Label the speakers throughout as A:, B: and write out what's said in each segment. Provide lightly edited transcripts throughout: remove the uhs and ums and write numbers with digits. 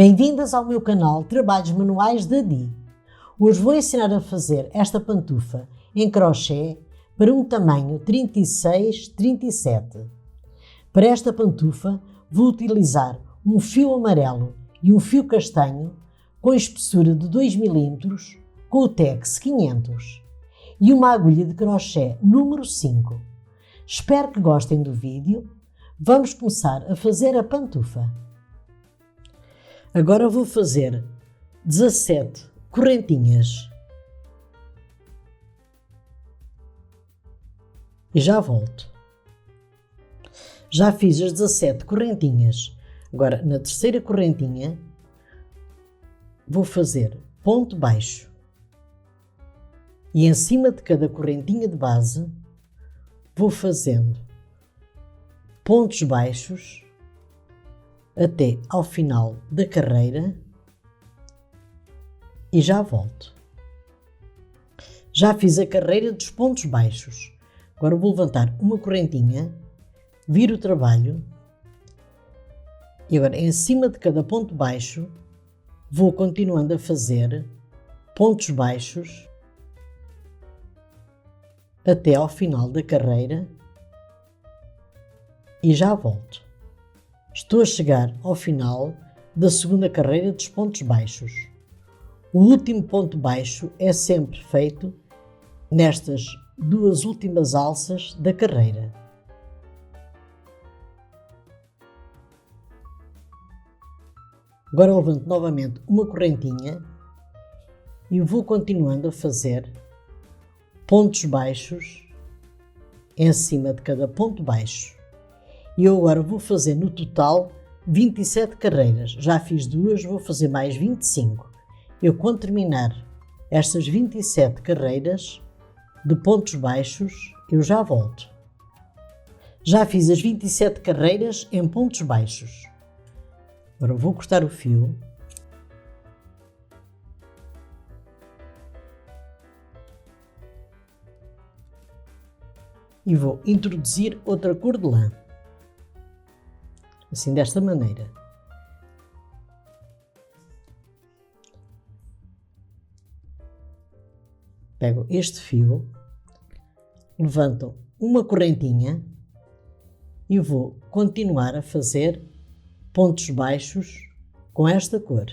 A: Bem-vindas ao meu canal Trabalhos Manuais da Di. Hoje vou ensinar a fazer esta pantufa em crochê para um tamanho 36-37. Para esta pantufa vou utilizar um fio amarelo e um fio castanho com espessura de 2 mm com o Tex 500 e uma agulha de crochê número 5. Espero que gostem do vídeo. Vamos começar a fazer a pantufa. Agora vou fazer 17 correntinhas e já volto. Já fiz as 17 correntinhas. Agora, na terceira correntinha, vou fazer ponto baixo e em cima de cada correntinha de base vou fazendo pontos baixos até ao final da carreira e já volto. Já fiz a carreira dos pontos baixos. Agora vou levantar uma correntinha, viro o trabalho e agora em cima de cada ponto baixo vou continuando a fazer pontos baixos até ao final da carreira e já volto. Estou a chegar ao final da segunda carreira dos pontos baixos. O último ponto baixo é sempre feito nestas duas últimas alças da carreira. Agora levanto novamente uma correntinha e vou continuando a fazer pontos baixos em cima de cada ponto baixo. E eu agora vou fazer no total 27 carreiras. Já fiz duas, vou fazer mais 25. Eu, quando terminar estas 27 carreiras de pontos baixos, eu já volto. Já fiz as 27 carreiras em pontos baixos. Agora vou cortar o fio. E vou introduzir outra cor de lã. Assim, desta maneira. Pego este fio, levanto uma correntinha e vou continuar a fazer pontos baixos com esta cor.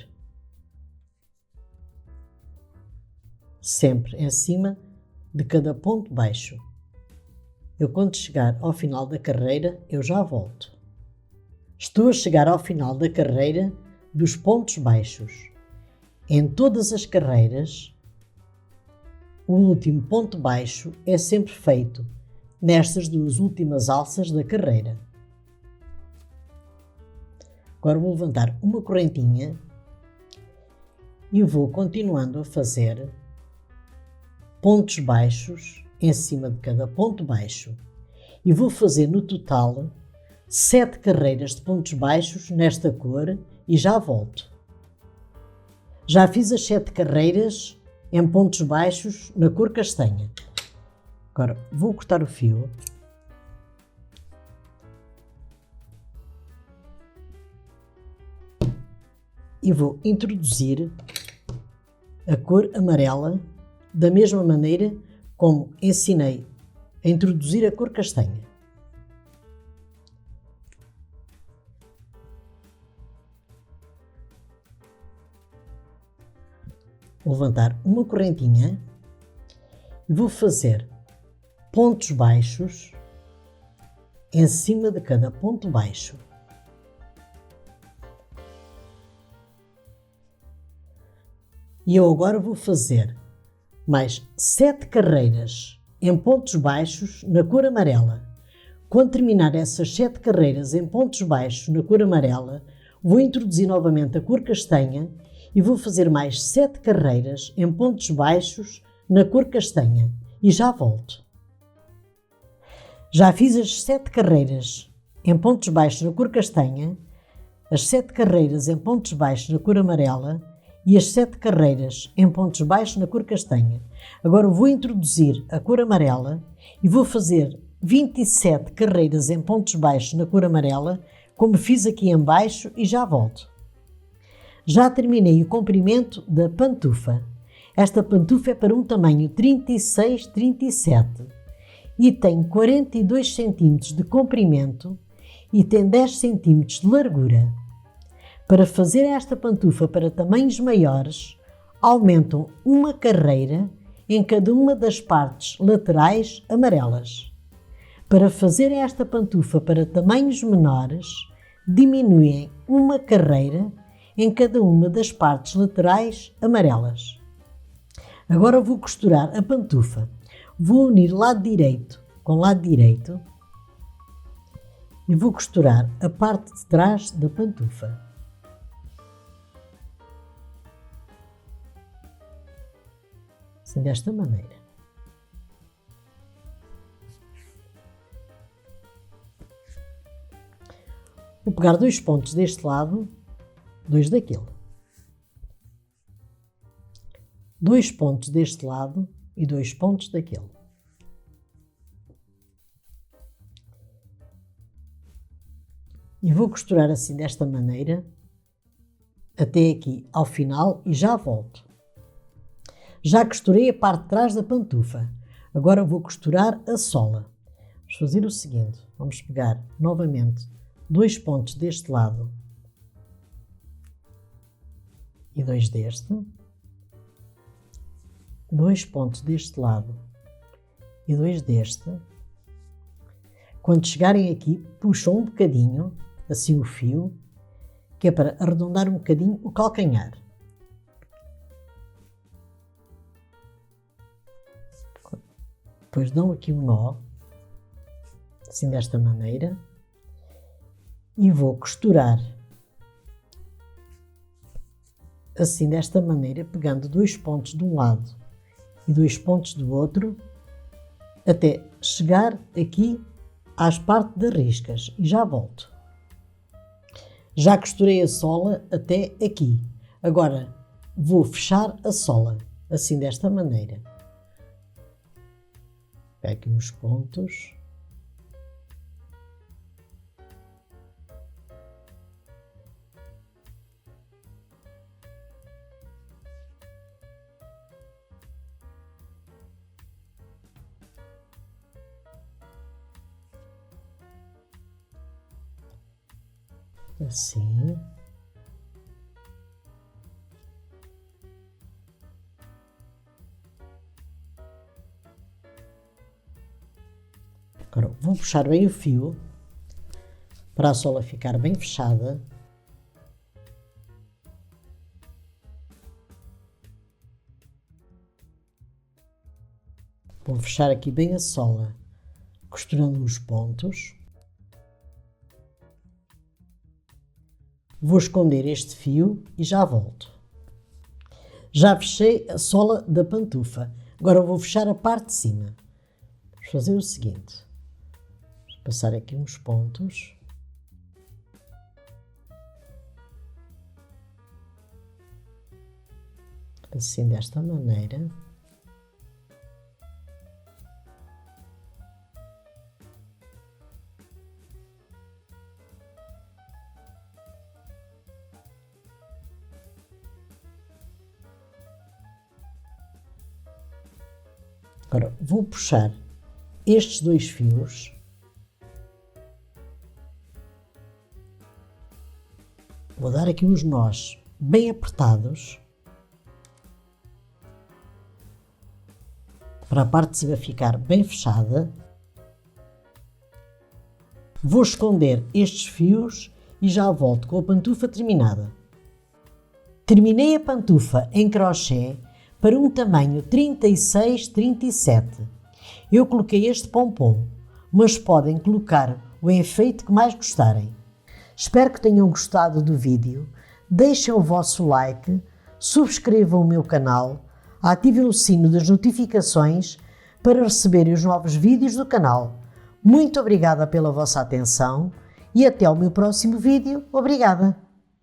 A: Sempre em cima de cada ponto baixo. Eu, quando chegar ao final da carreira, eu já volto. Estou a chegar ao final da carreira dos pontos baixos. Em todas as carreiras, o último ponto baixo é sempre feito nestas duas últimas alças da carreira. Agora vou levantar uma correntinha e vou continuando a fazer pontos baixos em cima de cada ponto baixo. E vou fazer no total 7 carreiras de pontos baixos nesta cor e já volto. Já fiz as 7 carreiras em pontos baixos na cor castanha. Agora vou cortar o fio. E vou introduzir a cor amarela da mesma maneira como ensinei a introduzir a cor castanha. Vou levantar uma correntinha e vou fazer pontos baixos em cima de cada ponto baixo. E eu agora vou fazer mais 7 carreiras em pontos baixos na cor amarela. Quando terminar essas 7 carreiras em pontos baixos na cor amarela, vou introduzir novamente a cor castanha e vou fazer mais 7 carreiras em pontos baixos na cor castanha e já volto. Já fiz as 7 carreiras em pontos baixos na cor castanha, as 7 carreiras em pontos baixos na cor amarela e as 7 carreiras em pontos baixos na cor castanha. Agora vou introduzir a cor amarela e vou fazer 27 carreiras em pontos baixos na cor amarela, como fiz aqui em baixo, e já volto. Já terminei o comprimento da pantufa. Esta pantufa é para um tamanho 36-37 e tem 42 cm de comprimento e tem 10 cm de largura. Para fazer esta pantufa para tamanhos maiores, aumentam uma carreira em cada uma das partes laterais amarelas. Para fazer esta pantufa para tamanhos menores, diminuem uma carreira em cada uma das partes laterais amarelas. Agora vou costurar a pantufa. Vou unir lado direito com lado direito e vou costurar a parte de trás da pantufa. Assim, desta maneira. Vou pegar 2 pontos deste lado, 2 daquele. 2 pontos deste lado e 2 pontos daquele. E vou costurar assim desta maneira até aqui ao final e já volto. Já costurei a parte de trás da pantufa. Agora vou costurar a sola. Vamos fazer o seguinte. Vamos pegar novamente 2 pontos deste lado e 2 deste. 2 pontos deste lado e 2 deste. Quando chegarem aqui, puxam um bocadinho, assim o fio, que é para arredondar um bocadinho o calcanhar. Depois dão aqui um nó, assim desta maneira, e vou costurar assim desta maneira, pegando 2 pontos de um lado e 2 pontos do outro, até chegar aqui às partes das riscas e já volto. Já costurei a sola até aqui. Agora vou fechar a sola, assim desta maneira. Pego aqui uns pontos. Assim. Agora vou puxar bem o fio para a sola ficar bem fechada. Vou fechar aqui bem a sola, costurando os pontos. Vou esconder este fio e já volto. Já fechei a sola da pantufa. Agora vou fechar a parte de cima. Vamos fazer o seguinte. Vou passar aqui uns pontos. Assim desta maneira. Agora vou puxar estes 2 fios vou dar aqui uns nós bem apertados para a parte de cima ficar bem fechada. Vou esconder estes fios e já volto com a pantufa terminada. Terminei a pantufa em crochê para um tamanho 36-37. Eu coloquei este pompom, mas podem colocar o enfeite que mais gostarem. Espero que tenham gostado do vídeo. Deixem o vosso like, subscrevam o meu canal, ativem o sino das notificações para receberem os novos vídeos do canal. Muito obrigada pela vossa atenção e até ao meu próximo vídeo. Obrigada!